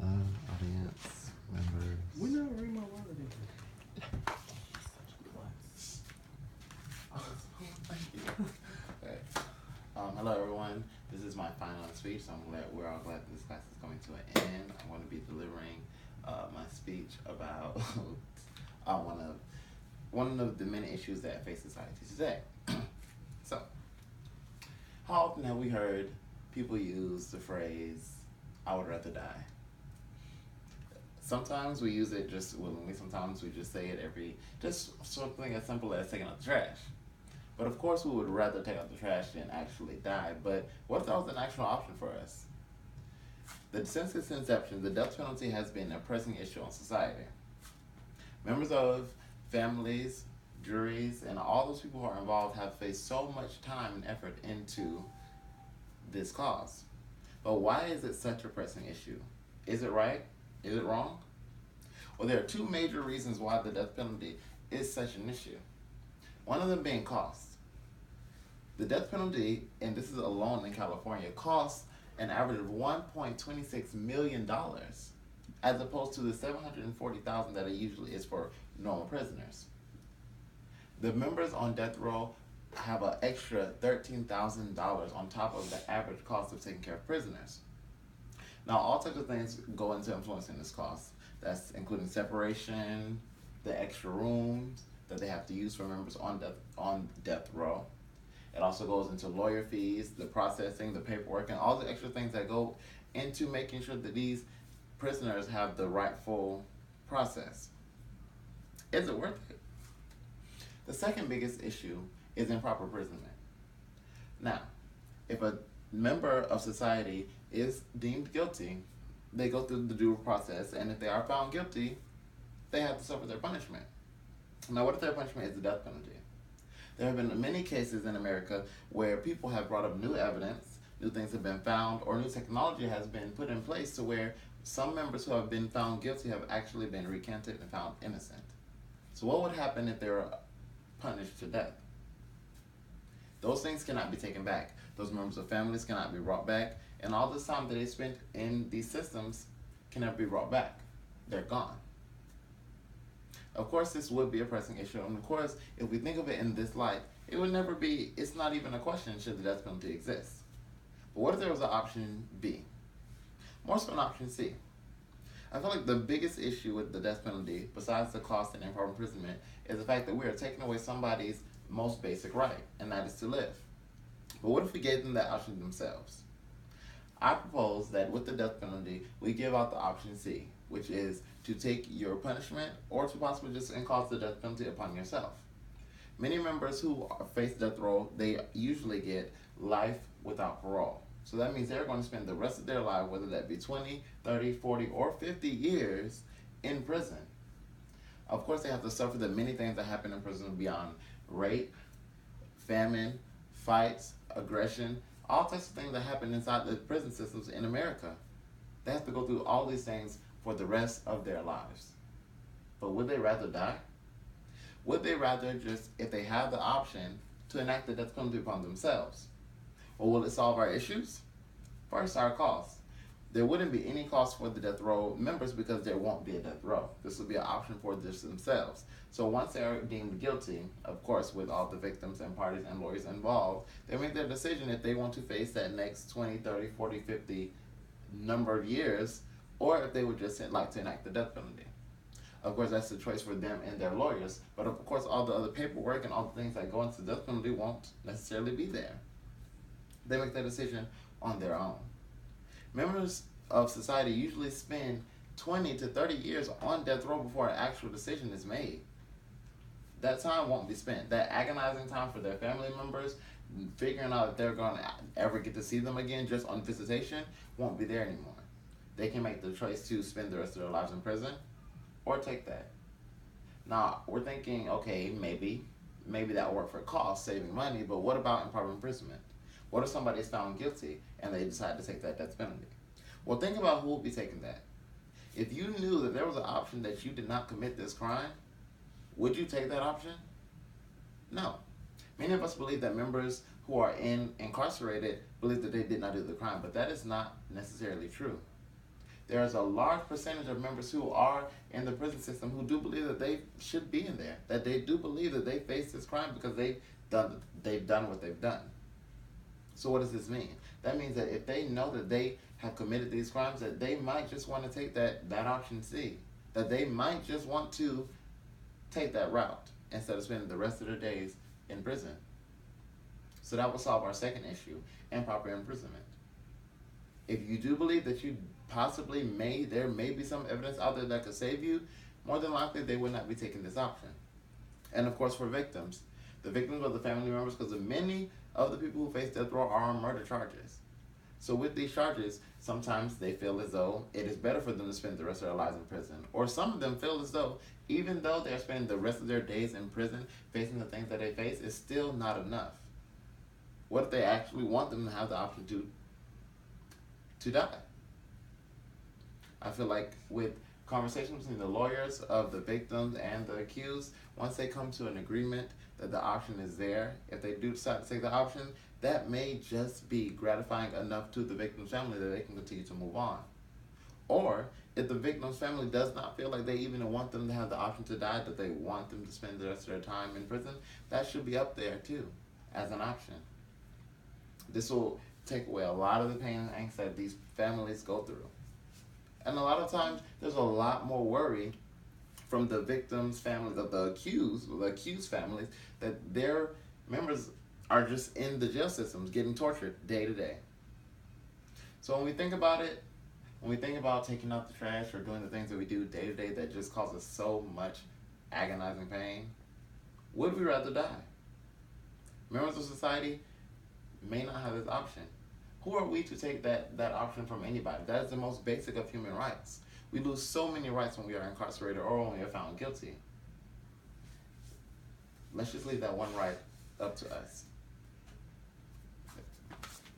Audience members. We never read my wallet in. Okay. Hello everyone. This is my final speech, so we're all glad this class is coming to an end. I'm going to be delivering my speech about one of the many issues that face society today. So, how often have we heard people use the phrase, "I would rather die"? Sometimes we use it just willingly, sometimes we just say it just something as simple as taking out the trash. But of course we would rather take out the trash than actually die, but what if that was an actual option for us? Since its inception, the death penalty has been a pressing issue in society. Members of families, juries, and all those people who are involved have faced so much time and effort into this cause. But why is it such a pressing issue? Is it right? Is it wrong? Well, there are two major reasons why the death penalty is such an issue. One of them being cost. The death penalty, and this is alone in California, costs an average of $1.26 million as opposed to the $740,000 that it usually is for normal prisoners. The members on death row have an extra $13,000 on top of the average cost of taking care of prisoners. Now, all types of things go into influencing this cost. That's including separation, the extra rooms that they have to use for members on death row. It also goes into lawyer fees, the processing, the paperwork, and all the extra things that go into making sure that these prisoners have the rightful process. Is it worth it? The second biggest issue is improper imprisonment. Now, if a member of society is deemed guilty, they go through the due process, and if they are found guilty, they have to suffer their punishment. Now, what if their punishment is the death penalty? There have been many cases in America where people have brought up new evidence, new things have been found, or new technology has been put in place to where some members who have been found guilty have actually been recanted and found innocent. So what would happen if they were punished to death? Those things cannot be taken back. Those members of families cannot be brought back, and all this time that they spent in these systems cannot be brought back. They're gone. Of course, this would be a pressing issue, and of course, if we think of it in this light, it would never be, it's not even a question should the death penalty exist. But what if there was an option B? More so an option C. I feel like the biggest issue with the death penalty, besides the cost and improper imprisonment, is the fact that we are taking away somebody's most basic right, and that is to live. But what if we gave them that option themselves? I propose that with the death penalty, we give out the option C, which is to take your punishment or to possibly just cause the death penalty upon yourself. Many members who face death row, they usually get life without parole. So that means they're going to spend the rest of their life, whether that be 20, 30, 40, or 50 years in prison. Of course, they have to suffer the many things that happen in prison beyond rape, famine, fights, aggression, all types of things that happen inside the prison systems in America. They have to go through all these things for the rest of their lives. But would they rather die? Would they rather just, if they have the option, to enact the death penalty upon themselves? Or will it solve our issues? First, our costs. There wouldn't be any cost for the death row members because there won't be a death row. This will be an option for just themselves. So once they are deemed guilty, of course, with all the victims and parties and lawyers involved, they make their decision if they want to face that next 20, 30, 40, 50 number of years, or if they would just like to enact the death penalty. Of course, that's the choice for them and their lawyers, but of course, all the other paperwork and all the things that go into the death penalty won't necessarily be there. They make that decision on their own. Members of society usually spend 20 to 30 years on death row before an actual decision is made. That time won't be spent. That agonizing time for their family members, figuring out if they're going to ever get to see them again just on visitation, won't be there anymore. They can make the choice to spend the rest of their lives in prison or take that. Now, we're thinking, okay, maybe that will work for cost, saving money, but what about improper imprisonment? What if somebody is found guilty and they decide to take that death penalty? Well, think about who will be taking that. If you knew that there was an option that you did not commit this crime, would you take that option? No. Many of us believe that members who are incarcerated believe that they did not do the crime, but that is not necessarily true. There is a large percentage of members who are in the prison system who do believe that they should be in there, that they do believe that they face this crime because they've done what they've done. So what does this mean? That means that if they know that they have committed these crimes, that they might just want to take that option C, that they might just want to take that route instead of spending the rest of their days in prison. So that will solve our second issue, improper imprisonment. If you do believe that you possibly there may be some evidence out there that could save you, more than likely they would not be taking this option. And of course, for victims, the victims are the family members, because many of the people who face death row are on murder charges. So with these charges, sometimes they feel as though it is better for them to spend the rest of their lives in prison. Or some of them feel as though, even though they're spending the rest of their days in prison, facing the things that they face, is still not enough. What if they actually want them to have the option to die? I feel like with conversations between the lawyers of the victims and the accused, once they come to an agreement that the option is there, if they do decide to take the option, that may just be gratifying enough to the victim's family that they can continue to move on. Or if the victim's family does not feel like they even want them to have the option to die, that they want them to spend the rest of their time in prison, that should be up there too as an option. This will take away a lot of the pain and angst that these families go through. And a lot of times, there's a lot more worry from the victims' families, of the accused families, that their members are just in the jail systems getting tortured day to day. So when we think about it, when we think about taking out the trash or doing the things that we do day to day that just cause us so much agonizing pain, would we rather die? Members of society may not have this option. Who are we to take that option from anybody? That is the most basic of human rights. We lose so many rights when we are incarcerated or when we are found guilty. Let's just leave that one right up to us.